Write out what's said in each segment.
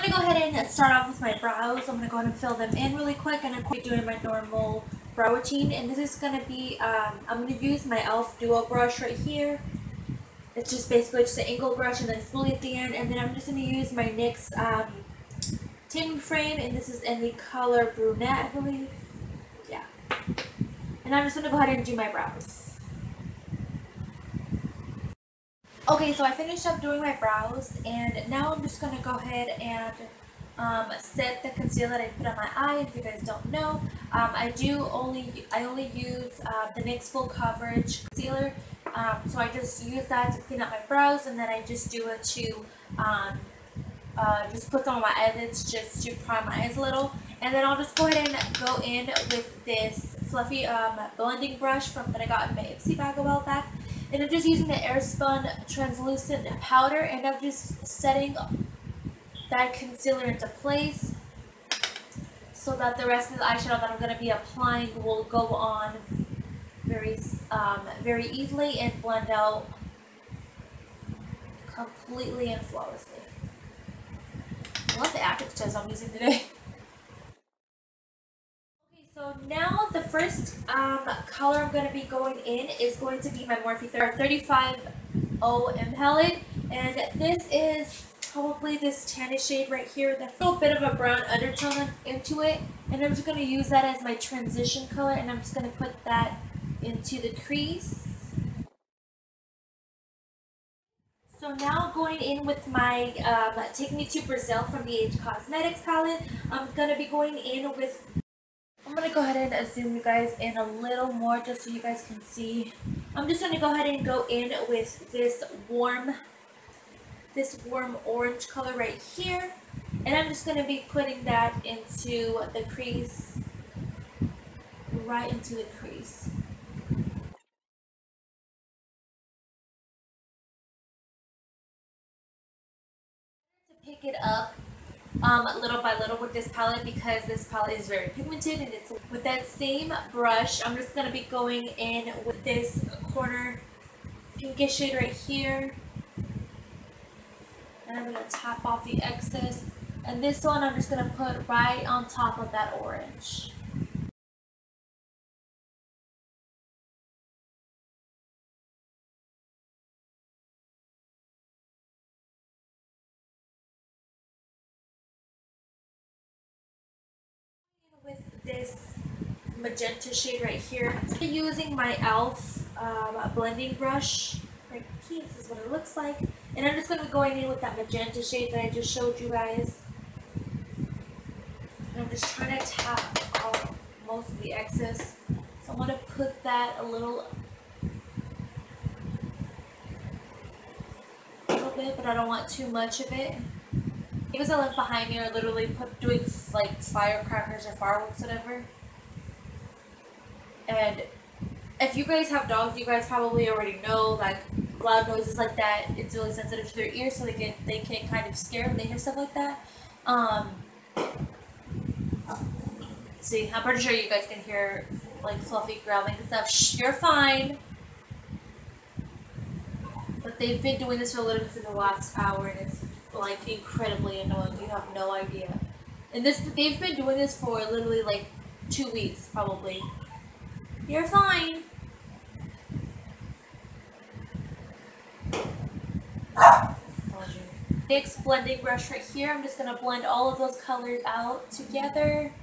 going to go ahead and start off with my brows. I'm going to go ahead and fill them in really quick, and I'm going to be doing my normal brow routine. And this is going to be, I'm going to use my e.l.f. Duo brush right here. It's just basically just an angle brush and then spoolie at the end. And then I'm just going to use my NYX Tame frame, and this is in the color Brunette, I believe. Yeah. And I'm just going to go ahead and do my brows. Okay, so I finished up doing my brows, and now I'm just going to go ahead and set the concealer that I put on my eye. If you guys don't know, I only use the NYX Full Coverage Concealer, so I just use that to clean up my brows, and then I just do it to just put some on my eyelids just to prime my eyes a little. And then I'll just go ahead and go in with this fluffy blending brush that I got in my Ipsy bag a while back. And I'm just using the Spun translucent powder, and I'm just setting that concealer into place so that the rest of the eyeshadow that I'm going to be applying will go on very easily and blend out completely and flawlessly. I love the adjectives I'm using today. So now the first color I'm going to be going in is going to be my Morphe 35O palette, and this is probably this tannish shade right here. There's a little bit of a brown undertone into it, and I'm just going to use that as my transition color, and I'm just going to put that into the crease. So now going in with my Take Me to Brazil from the Age Cosmetics palette, I'm going to be going in with, I'm going to go ahead and zoom you guys in a little more just so you guys can see. I'm just going to go ahead and go in with this warm orange color right here. And I'm just going to be putting that into the crease, right into the crease. To pick it up little by little with this palette, because this palette is very pigmented, and it's with that same brush. I'm just going to be going in with this corner pinkish shade right here, and I'm going to tap off the excess, and this one I'm just going to put right on top of that orange. With this magenta shade right here, I'm using my e.l.f. blending brush right here. This is what it looks like, and I'm just going to be going in with that magenta shade that I just showed you guys, and I'm just trying to tap off most of the excess. So I'm going to put that a little bit, but I don't want too much of it. Because I left behind me are literally doing like firecrackers or fireworks, whatever. And if you guys have dogs, you guys probably already know, like, loud noises like that, it's really sensitive to their ears, so they can kind of scare when they hear stuff like that. See, I'm pretty sure you guys can hear like fluffy growling and stuff. Shh, you're fine. But they've been doing this for literally for the last hour, and it's like incredibly annoying. You have no idea. And they've been doing this for literally like 2 weeks probably. You're fine. NYX Blending Brush right here. I'm just gonna blend all of those colors out together.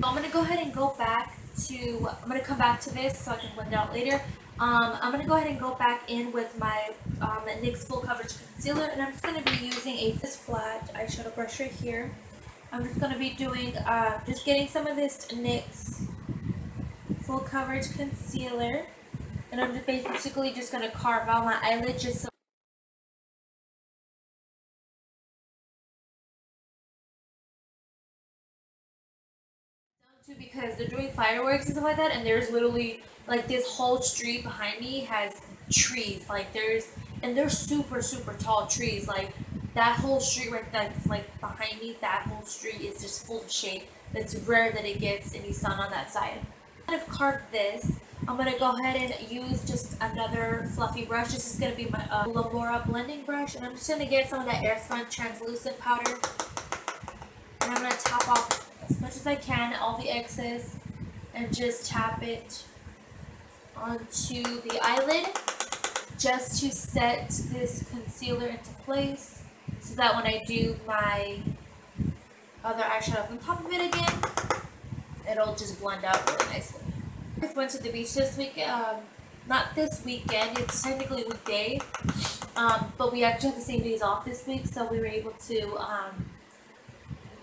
I'm going to go ahead and go back to, I'm going to come back to this so I can blend it out later. I'm going to go ahead and go back in with my NYX Full Coverage Concealer, and I'm just going to be using this flat eyeshadow brush right here. I'm just going to be doing, just getting some of this NYX Full Coverage Concealer, and I'm just basically just going to carve out my eyelid just so because they're doing fireworks and stuff like that, and there's literally like this whole street behind me has trees, like they're super tall trees. Like that whole street right that's like behind me, that whole street is just full of shade. it's rare that it gets any sun on that side. Kind of carved this. I'm going to go ahead and use just another fluffy brush. This is going to be my Lamora blending brush, and I'm just going to get some of that Spun translucent powder, and I'm going to tap off as much as I can all the excess and just tap it onto the eyelid just to set this concealer into place so that when I do my other eyeshadow on top of it again, it'll just blend out really nicely. I went to the beach this week, not this weekend, it's technically weekday, but we actually had the same days off this week, so we were able to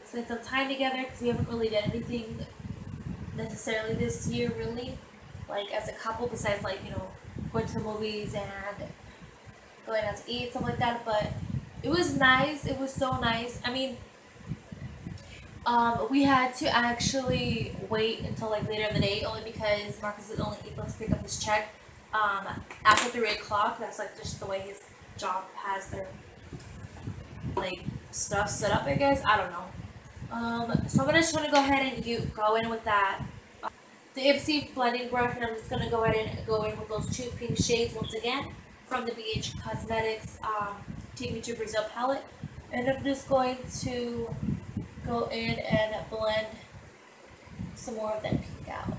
spend some time together because we haven't really done anything necessarily this year, really, like as a couple, besides like, you know, going to the movies and going out to eat, stuff like that. But it was nice. It was so nice. I mean, we had to actually wait until like later in the day, only because Marcus is only able to pick up his check after 3 o'clock. That's like just the way his job has their like stuff set up, I guess. I don't know. So I'm just gonna go ahead and go in with that the Ipsy blending brush, and I'm just gonna go ahead and go in with those 2 pink shades once again from the BH Cosmetics Take Me to Brazil palette, and I'm just going to go in and blend some more of that pink out.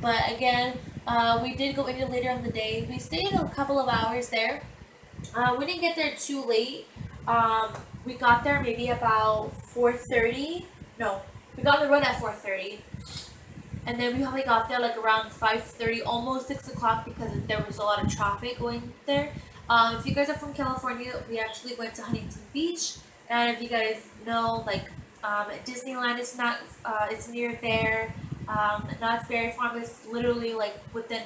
But again, we did go in later in the day. We stayed a couple of hours there. We didn't get there too late. We got there maybe about 4:30. No, we got on the run at 4:30. And then we probably got there like around 5:30, almost 6 o'clock, because there was a lot of traffic going there. If you guys are from California, we actually went to Huntington Beach. And if you guys know, like, Disneyland is not, it's near there. Knott's Berry Farm is literally like within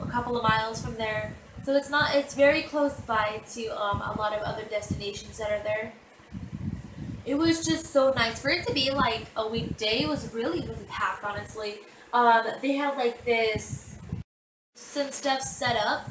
a couple of miles from there. So it's very close by to a lot of other destinations that are there. It was just so nice. For it to be like a weekday, it was really, really packed, honestly. They had like this some stuff set up.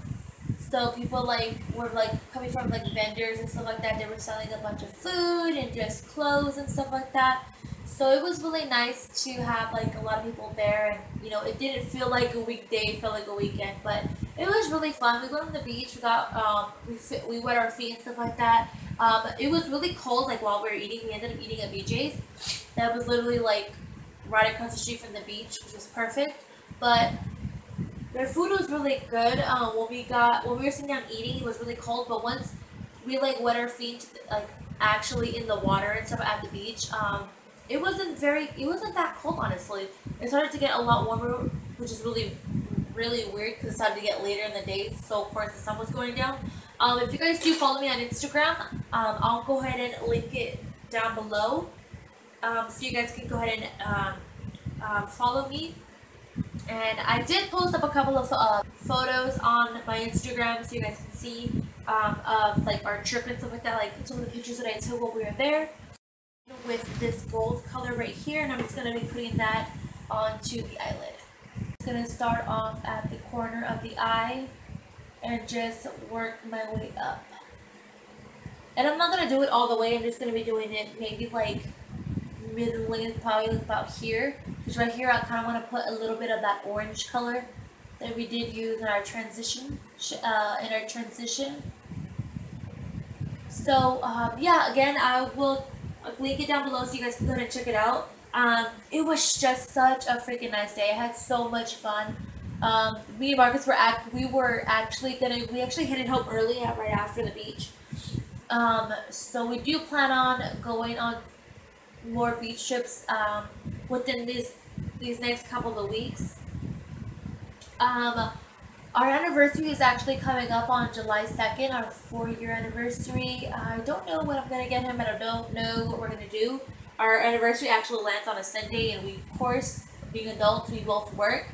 So people like were like coming from like vendors and stuff like that. They were selling a bunch of food and just clothes and stuff like that. So it was really nice to have like a lot of people there, and you know, it didn't feel like a weekday, it felt like a weekend, but it was really fun. We went on the beach, we got we wet our feet and stuff like that. It was really cold, like while we were eating. We ended up eating at BJ's. That was literally like right across the street from the beach, which was perfect. But their food was really good. When we were sitting down eating, it was really cold, but once we like wet our feet like actually in the water and stuff at the beach, it wasn't that cold, honestly. It started to get a lot warmer, which is really, really weird because it started to get later in the day, so of course the sun was going down. If you guys do follow me on Instagram, I'll go ahead and link it down below, so you guys can go ahead and follow me. And I did post up a couple of photos on my Instagram, so you guys can see of like our trip and stuff like that, like some of the pictures that I took while we were there, with this gold color right here, and I'm just going to be putting that onto the eyelid. I'm just going to start off at the corner of the eye and just work my way up. And I'm not going to do it all the way, I'm just going to be doing it maybe like mid-length, probably like about here, because right here I kind of want to put a little bit of that orange color that we did use in our transition. So yeah, again, I will link it down below so you guys can go ahead and check it out. It was just such a freaking nice day. I had so much fun. Me and Marcus we actually headed home early right after the beach. So we do plan on going on more beach trips within these next couple of weeks. Our anniversary is actually coming up on July 2nd, our 4-year anniversary. I don't know what I'm going to get him, and I don't know what we're going to do. Our anniversary actually lands on a Sunday, and we, of course, being adults, we both work.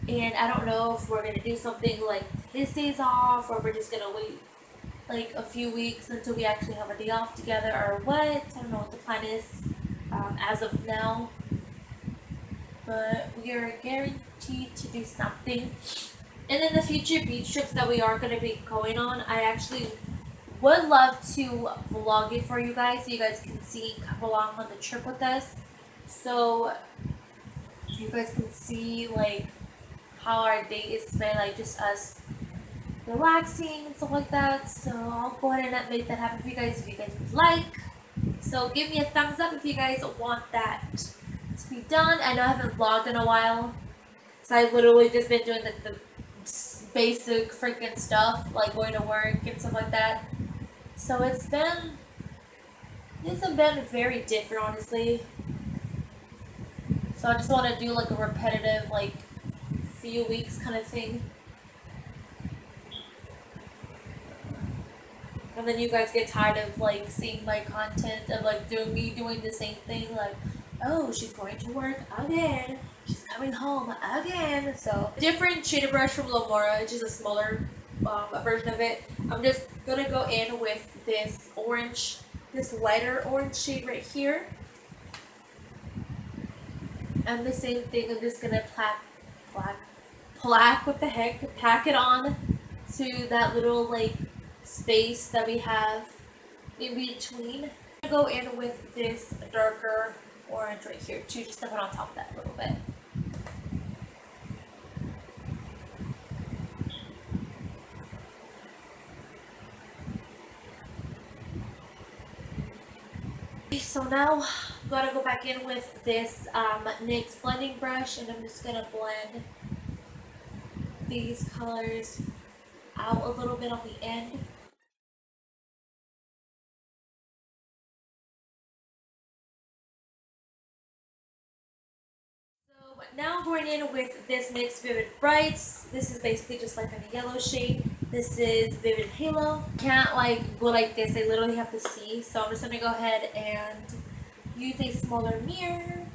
And I don't know if we're going to do something like his days off, or we're just going to wait like a few weeks until we actually have a day off together, or what. I don't know what the plan is as of now. But we are guaranteed to do something. And in the future beach trips that we are going to be going on, I actually would love to vlog it for you guys so you guys can see, come along on the trip with us. So you guys can see like how our day is spent, like just us relaxing and stuff like that. So I'll go ahead and make that happen for you guys if you guys would like. So give me a thumbs up if you guys want that to be done. I know I haven't vlogged in a while, so I've literally just been doing the basic freaking stuff, like going to work and stuff like that. So it's been very different, honestly. So I just want to do like a repetitive, like few weeks kind of thing. And then you guys get tired of like seeing my content of like me doing the same thing, like, oh, she's going to work again, she's coming home again. So different shader brush from Lamora, just a smaller version of it. I'm just gonna go in with this orange, this lighter orange shade right here. And the same thing, I'm just gonna what the heck, pack it on to that little like space that we have in between. I'm gonna go in with this darker orange right here too, just to put on top of that a little bit. So now I'm gonna go back in with this NYX Blending Brush, and I'm just gonna blend these colors out a little bit on the end. So now I'm going in with this NYX Vivid Brights. This is basically just like a yellow shade. This is Vivid Halo. Can't like go like this, I literally have to see. So I'm just gonna go ahead and use a smaller mirror.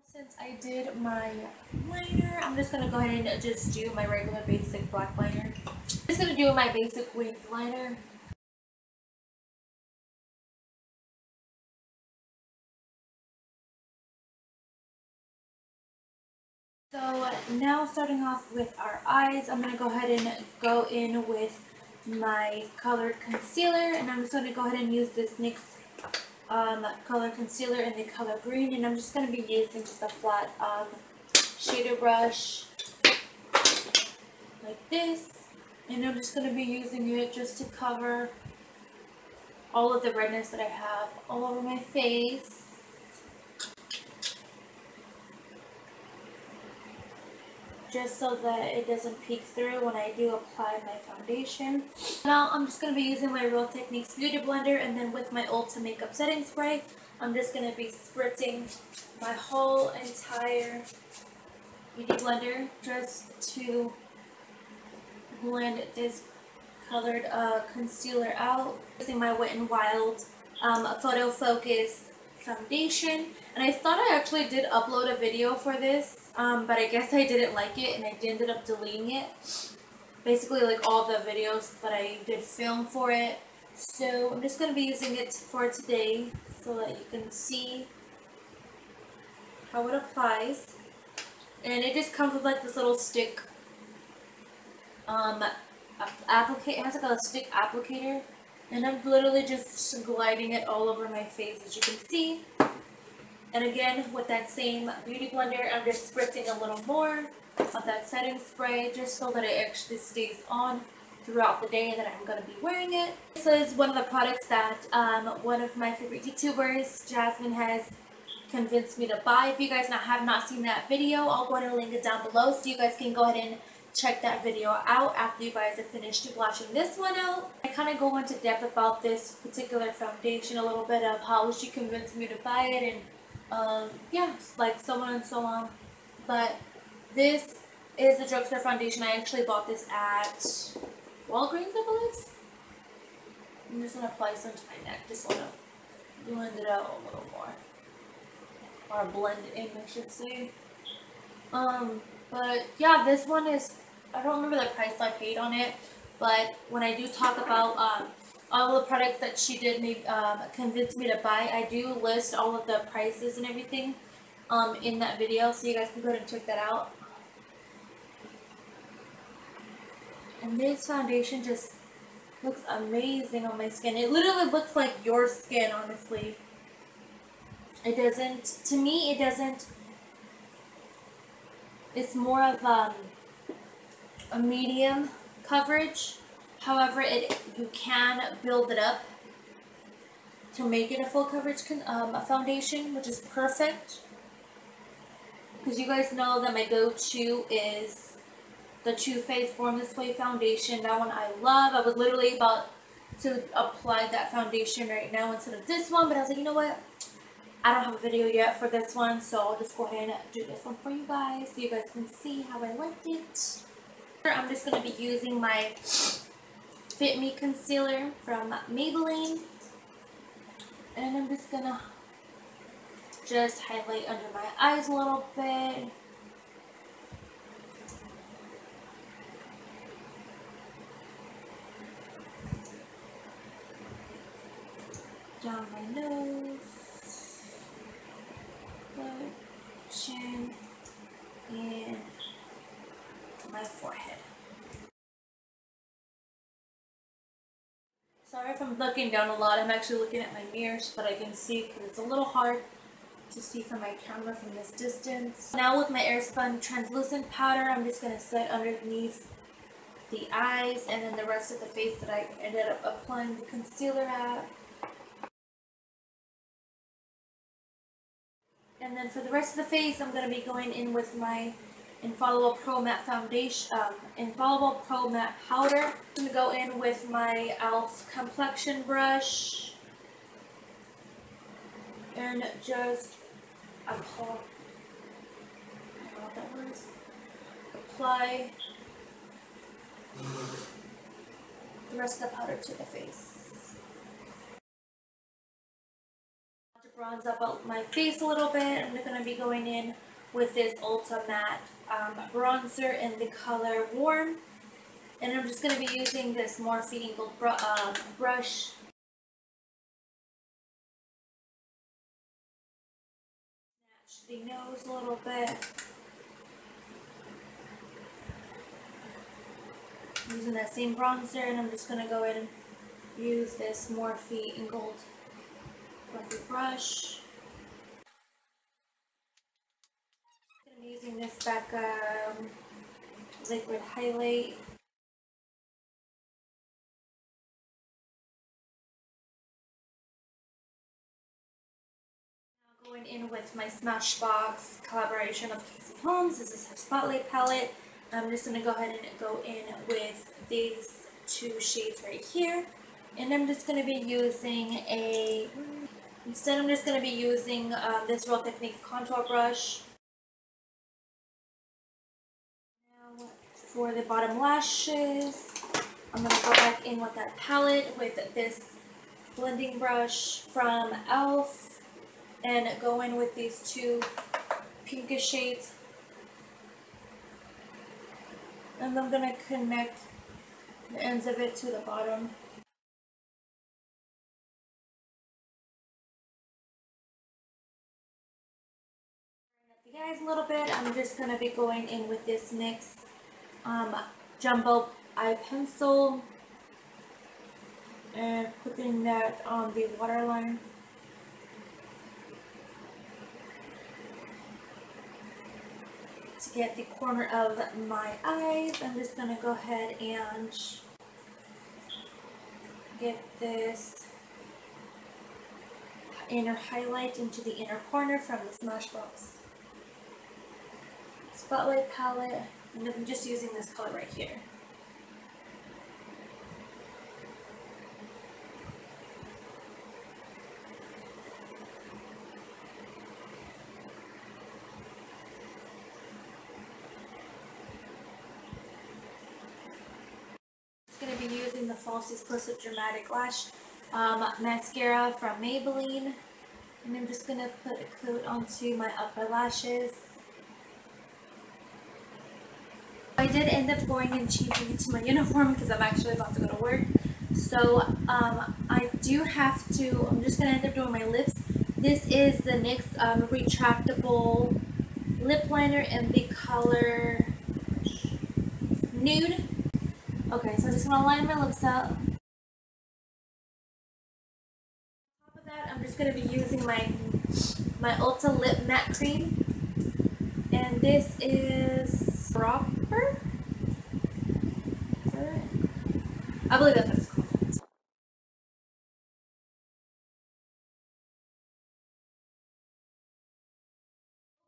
Since I did my liner, I'm just going to go ahead and just do my regular basic black liner. I'm just going to do my basic winged liner. So now starting off with our eyes, I'm going to go ahead and go in with my colored concealer, and I'm just going to go ahead and use this NYX color concealer in the color green, and I'm just going to be using just a flat shader brush like this, and I'm just going to be using it just to cover all of the redness that I have all over my face. Just so that it doesn't peek through when I do apply my foundation. Now I'm just going to be using my Real Techniques Beauty Blender, and then with my Ulta Makeup Setting Spray, I'm just going to be spritzing my whole entire beauty blender just to blend this colored concealer out. Using my Wet n Wild Photo Focus foundation, and I thought I actually did upload a video for this. But I guess I didn't like it and I ended up deleting it. Basically like all the videos that I did film for it. So I'm just going to be using it for today so that you can see how it applies. And it just comes with like this little stick it has like a stick applicator. And I'm literally just gliding it all over my face, as you can see. And again, with that same beauty blender, I'm just spritzing a little more of that setting spray just so that it actually stays on throughout the day that I'm going to be wearing it. This is one of the products that one of my favorite YouTubers, Jasmine, has convinced me to buy. If you guys have not seen that video, I'll go ahead and link it down below so you guys can go ahead and check that video out after you guys have finished watching this one out. I kind of go into depth about this particular foundation, a little bit of how she convinced me to buy it, and yeah, like so on and so on. But this is the drugstore foundation. I actually bought this at Walgreens, I believe. I'm just going to apply some to my neck. Just want to blend it out a little more. Or blend in, I should say. But yeah, this one is, I don't remember the price I paid on it. But when I do talk about all the products that she did convince me to buy. I do list all of the prices and everything in that video, so you guys can go ahead and check that out. And this foundation just looks amazing on my skin. It literally looks like your skin, honestly. It doesn't, to me, it doesn't, it's more of a medium coverage. However, you can build it up to make it a full coverage foundation, which is perfect. Because you guys know that my go-to is the Too Faced Born This Way foundation. That one I love. I was literally about to apply that foundation right now instead of this one, but I was like, you know what? I don't have a video yet for this one, so I'll just go ahead and do this one for you guys so you guys can see how I liked it. I'm just going to be using my Fit Me concealer from Maybelline, and I'm just going to just highlight under my eyes a little bit. Down my nose, chin, and my forehead. Sorry if I'm looking down a lot. I'm actually looking at my mirrors, but I can see because it's a little hard to see from my camera from this distance. Now with my Spun translucent powder, I'm just going to set underneath the eyes and then the rest of the face that I ended up applying the concealer at. And then for the rest of the face, I'm going to be going in with my Infallible Pro Matte Foundation, Infallible Pro Matte Powder. I'm going to go in with my e.l.f. Complexion Brush and just apply the rest of the powder to the face. To bronze up my face a little bit, I'm going to be going in with this Ulta Matte bronzer in the color Warm. And I'm just going to be using this Morphe angled brush. Match the nose a little bit. Using that same bronzer, and I'm just going to go ahead and use this Morphe angled brush. I'm using this Becca liquid highlight. Now going in with my Smashbox collaboration of Casey Holmes. This is her Spotlight palette. I'm just going to go ahead and go in with these two shades right here. And I'm just going to be using I'm just going to be using this Real Techniques contour brush. Now for the bottom lashes, I'm going to go back in with that palette with this blending brush from e.l.f. and go in with these two pinkish shades. And I'm going to connect the ends of it to the bottom. The eyes a little bit. I'm just going to be going in with this NYX Jumbo Eye Pencil and putting that on the waterline. To get the corner of my eyes, I'm just going to go ahead and get this inner highlight into the inner corner from the Smashbox Spotlight palette, and I'm just using this color right here. I'm going to be using the Falsies Plus Up Dramatic Lash Mascara from Maybelline, and I'm just going to put a coat onto my upper lashes. I did end up going and changing into my uniform because I'm actually about to go to work. So I do have to, I'm just going to end up doing my lips. This is the NYX retractable lip liner in the color Nude. Okay, so I'm just going to line my lips up. On top of that, I'm just going to be using my Ulta Lip Matte Cream. And this is Proper? I believe that's what it's called.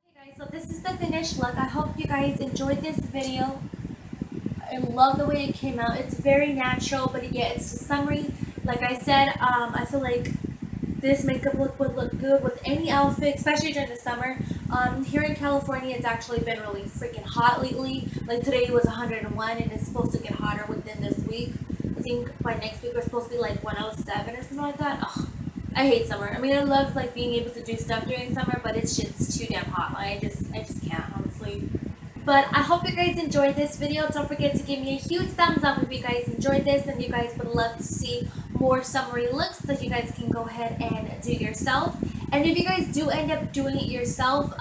Okay guys, so this is the finished look. I hope you guys enjoyed this video. I love the way it came out. It's very natural, but yeah, it's just summery. Like I said, I feel like this makeup look would look good with any outfit, especially during the summer. Here in California, it's actually been really freaking hot lately. Like today was 101 and it's supposed to get hotter within this week. I think by next week we're supposed to be like 107 or something like that. Ugh, I hate summer. I mean, I love like being able to do stuff during summer, but it's just too damn hot. Like, I just can't, honestly. But I hope you guys enjoyed this video. Don't forget to give me a huge thumbs up if you guys enjoyed this and you guys would love to see more summery looks that you guys can go ahead and do yourself. And if you guys do end up doing it yourself,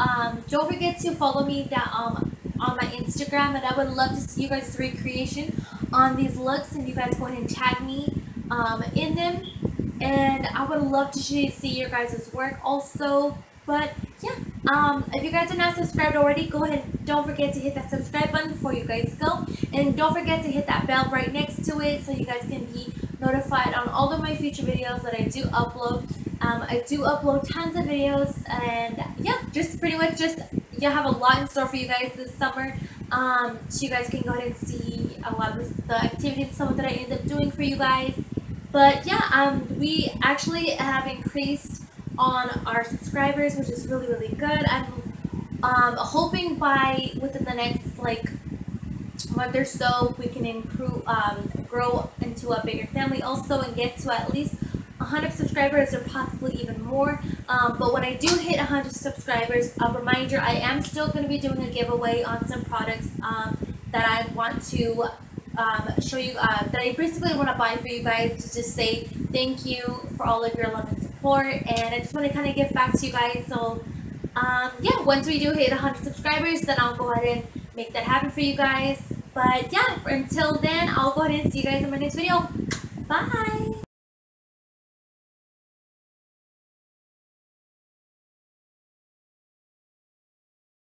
don't forget to follow me down on my Instagram, and I would love to see you guys' recreation on these looks, and you guys go ahead and tag me in them, and I would love to see your guys' work also. But yeah, if you guys are not subscribed already, go ahead, don't forget to hit that subscribe button before you guys go, and don't forget to hit that bell right next to it so you guys can be notified on all of my future videos that I do upload. I do upload tons of videos, and yeah, just pretty much I have a lot in store for you guys this summer. So you guys can go ahead and see a lot of the activities and stuff that I end up doing for you guys. But yeah, we actually have increased on our subscribers, which is really, really good. I'm hoping within the next like month or so we can improve, grow into a bigger family also, and get to at least 100 subscribers or possibly even more. But when I do hit 100 subscribers, a reminder, I am still going to be doing a giveaway on some products that I want to show you, that I basically want to buy for you guys to just say thank you for all of your love and support, and I just want to kind of give back to you guys. So yeah, once we do hit 100 subscribers, then I'll go ahead and make that happen for you guys. But yeah, until then, I'll go ahead and see you guys in my next video. Bye!